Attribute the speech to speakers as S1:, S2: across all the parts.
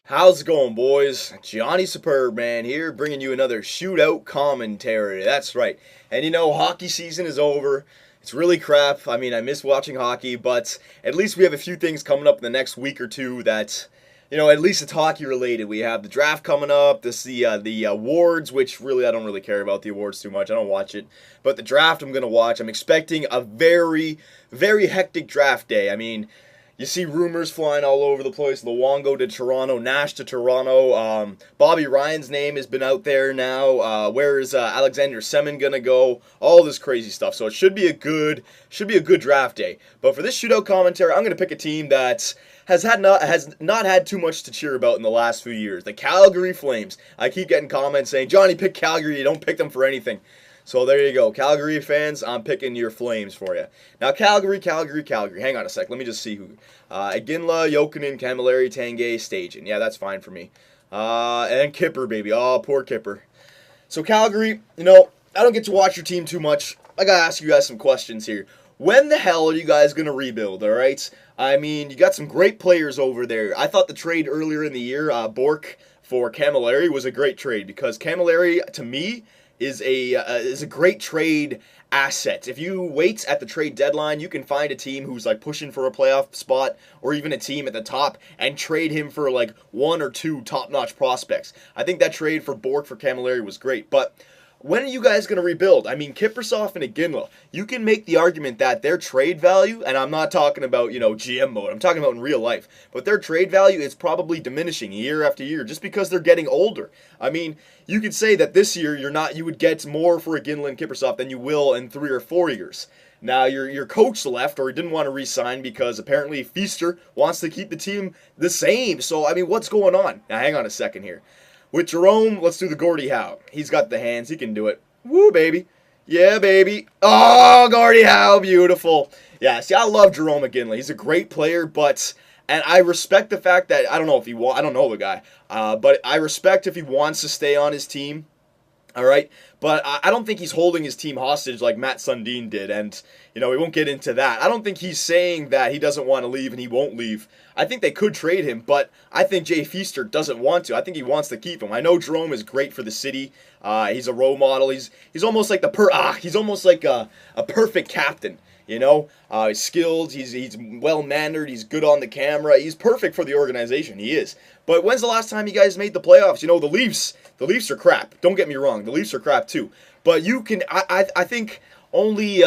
S1: How's it going, boys? Johnny Superb Man here, bringing you another shootout commentary. That's right. And hockey season is over. It's really crap. I mean, I miss watching hockey, but at least we have a few things coming up in the next week or two that, at least it's hockey related. We have the draft coming up, the awards, which really I don't really care about the awards too much. I don't watch it, but the draft I'm gonna watch. I'm expecting a very, very hectic draft day. I mean, you see rumors flying all over the place. Luongo to Toronto, Nash to Toronto. Bobby Ryan's name has been out there now. Where is Alexander Semin gonna go? All this crazy stuff. So it should be a good draft day. But for this shootout commentary, I'm gonna pick a team that has not had too much to cheer about in the last few years. The Calgary Flames. I keep getting comments saying, Johnny, pick Calgary. You don't pick them for anything. So there you go. Calgary fans, I'm picking your Flames for you. Now, Calgary. Hang on a sec. Let me just see who. Iginla, Jokinen, Camilleri, Tanguay, Stajan. Yeah, that's fine for me. And Kipper, baby. Oh, poor Kipper. So Calgary, I don't get to watch your team too much. I got to ask you guys some questions here. When the hell are you guys going to rebuild, all right? I mean, you got some great players over there. I thought the trade earlier in the year, Bork for Camilleri, was a great trade because Camilleri, to me, is a great trade asset. If you wait at the trade deadline, you can find a team who's like pushing for a playoff spot or even a team at the top and trade him for like one or two top-notch prospects. I think that trade for Bork for Camilleri was great, but when are you guys going to rebuild? I mean, Kiprusoff and Iginla, you can make the argument that their trade value, and I'm not talking about, GM mode, I'm talking about in real life, but their trade value is probably diminishing year after year just because they're getting older. I mean, you could say that this year you would get more for Iginla and Kiprusoff than you will in 3 or 4 years. Now, your coach left, or he didn't want to re-sign because apparently Feaster wants to keep the team the same. So, I mean, what's going on? Now, hang on a second here. With Jerome, let's do the Gordie Howe. He's got the hands. He can do it. Woo, baby. Yeah, baby. Oh, Gordie Howe. Beautiful. Yeah, see, I love Jerome Iginla. He's a great player, and I respect the fact that, I don't know the guy, but I respect if he wants to stay on his team. All right, but I don't think he's holding his team hostage like Matt Sundin did, and we won't get into that. I don't think he's saying that he doesn't want to leave and he won't leave. I think they could trade him, but I think Jay Feaster doesn't want to. I think he wants to keep him. I know Jerome is great for the city. He's a role model. He's almost like he's almost like a perfect captain. He's skilled, he's well-mannered, he's good on the camera, he's perfect for the organization, he is. But when's the last time you guys made the playoffs? The Leafs are crap, don't get me wrong, the Leafs are crap too. But you can, I think only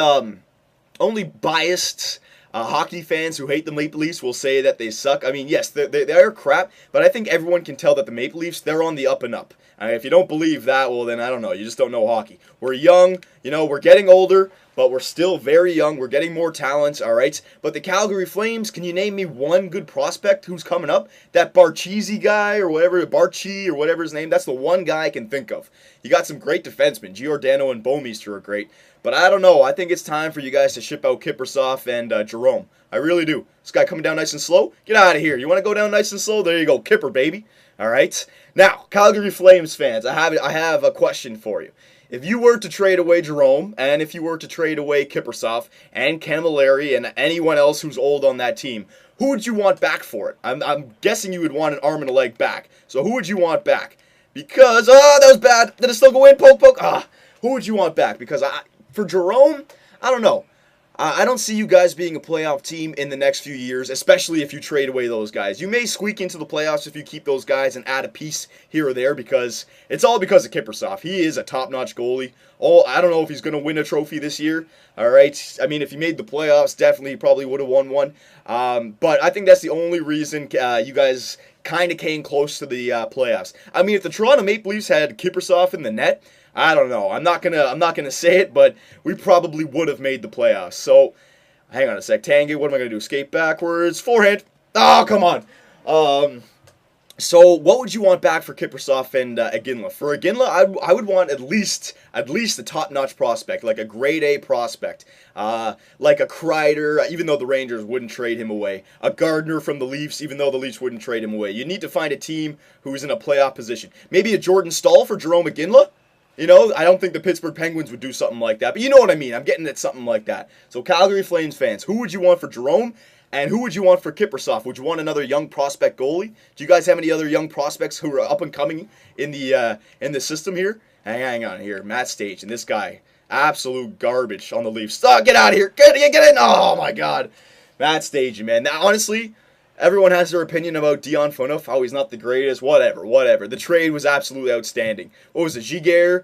S1: biased hockey fans who hate the Maple Leafs will say that they suck. I mean, yes, they are crap, but I think everyone can tell that the Maple Leafs, they're on the up and up. If you don't believe that, well then I don't know, you just don't know hockey. We're young, we're getting older, but we're still very young. We're getting more talents, all right? But the Calgary Flames, can you name me one good prospect who's coming up? That Barchese guy or whatever, Barchi or whatever his name, that's the one guy I can think of. You got some great defensemen. Giordano and Bouwmeester are great. But I don't know. I think it's time for you guys to ship out Kiprusoff and Jerome. I really do. This guy coming down nice and slow? Get out of here. You want to go down nice and slow? There you go. Kipper, baby. All right? Now, Calgary Flames fans, I have a question for you. If you were to trade away Jerome, and if you were to trade away Kiprusoff and Camilleri and anyone else who's old on that team, who would you want back for it? I'm guessing you would want an arm and a leg back. So who would you want back? Because, that was bad. Did it still go in? Poke. Who would you want back? Because for Jerome, I don't know. I don't see you guys being a playoff team in the next few years, especially if you trade away those guys. You may squeak into the playoffs if you keep those guys and add a piece here or there because it's all because of Kiprusoff. He is a top-notch goalie. I don't know if he's going to win a trophy this year. All right. I mean, if he made the playoffs, definitely he probably would have won one. But I think that's the only reason you guys kind of came close to the playoffs. I mean, if the Toronto Maple Leafs had Kiprusoff in the net, I don't know. I'm not gonna say it, but we probably would have made the playoffs. So, hang on a sec. Tanguay, what am I gonna do? Skate backwards, forehand. Oh, come on. So what would you want back for Kiprusoff and Iginla? For Iginla, I would want at least a top-notch prospect, like a grade A prospect, like a Kreider, even though the Rangers wouldn't trade him away. A Gardner from the Leafs, even though the Leafs wouldn't trade him away. You need to find a team who's in a playoff position. Maybe a Jordan Staal for Jerome Iginla. I don't think the Pittsburgh Penguins would do something like that, but you know what I mean. I'm getting at something like that. So Calgary Flames fans, who would you want for Jerome? And who would you want for Kiprusoff? Would you want another young prospect goalie? Do you guys have any other young prospects who are up and coming in the system here? Hang on here, Matt Stage and this guy, absolute garbage on the Leafs. Oh, get out of here! Get in! Oh my God, Matt Stage, man. Now, honestly, everyone has their opinion about Dion Phaneuf. How he's not the greatest. Whatever. The trade was absolutely outstanding. What was it? Giguère,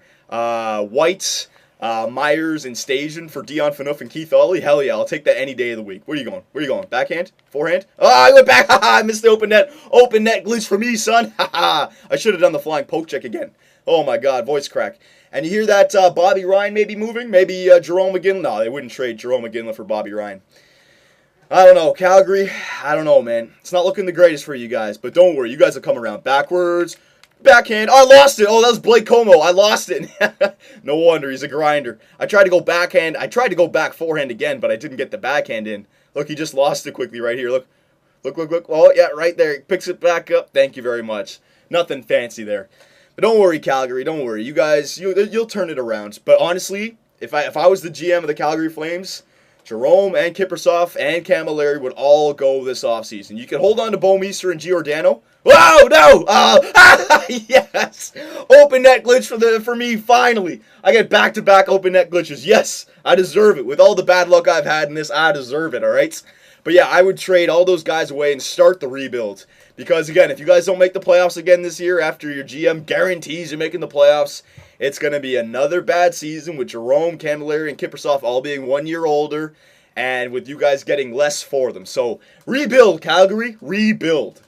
S1: White, Myers, and Stajan for Dion Phaneuf and Keith Aulley? Hell yeah, I'll take that any day of the week. Where are you going? Backhand? Forehand? Oh, I went back. I missed the open net. Open net glitch for me, son. I should have done the flying poke check again. Oh my God, voice crack. And you hear that Bobby Ryan may be moving? Maybe Jerome McGinley? No, they wouldn't trade Jerome McGinley for Bobby Ryan. I don't know. Calgary, I don't know, man. It's not looking the greatest for you guys, but don't worry. You guys will come around. Backwards. Backhand. Oh, I lost it. Oh, that was Blake Como. I lost it. No wonder. He's a grinder. I tried to go backhand. I tried to go back forehand again, but I didn't get the backhand in. Look, he just lost it quickly right here. Look. Oh, yeah, right there. He picks it back up. Thank you very much. Nothing fancy there. But don't worry, Calgary. Don't worry. You guys, you'll turn it around. But honestly, if I was the GM of the Calgary Flames, Jerome and Kiprusoff and Camilleri would all go this offseason. You can hold on to Bouwmeester and Giordano. Wow, no! Yes! Open net glitch for me, finally. I get back-to-back open net glitches. Yes, I deserve it. With all the bad luck I've had in this, I deserve it, all right? But yeah, I would trade all those guys away and start the rebuild. Because, again, if you guys don't make the playoffs again this year after your GM guarantees you're making the playoffs, it's going to be another bad season with Jerome, Camilleri, and Kiprusoff all being 1 year older and with you guys getting less for them. So, rebuild, Calgary. Rebuild.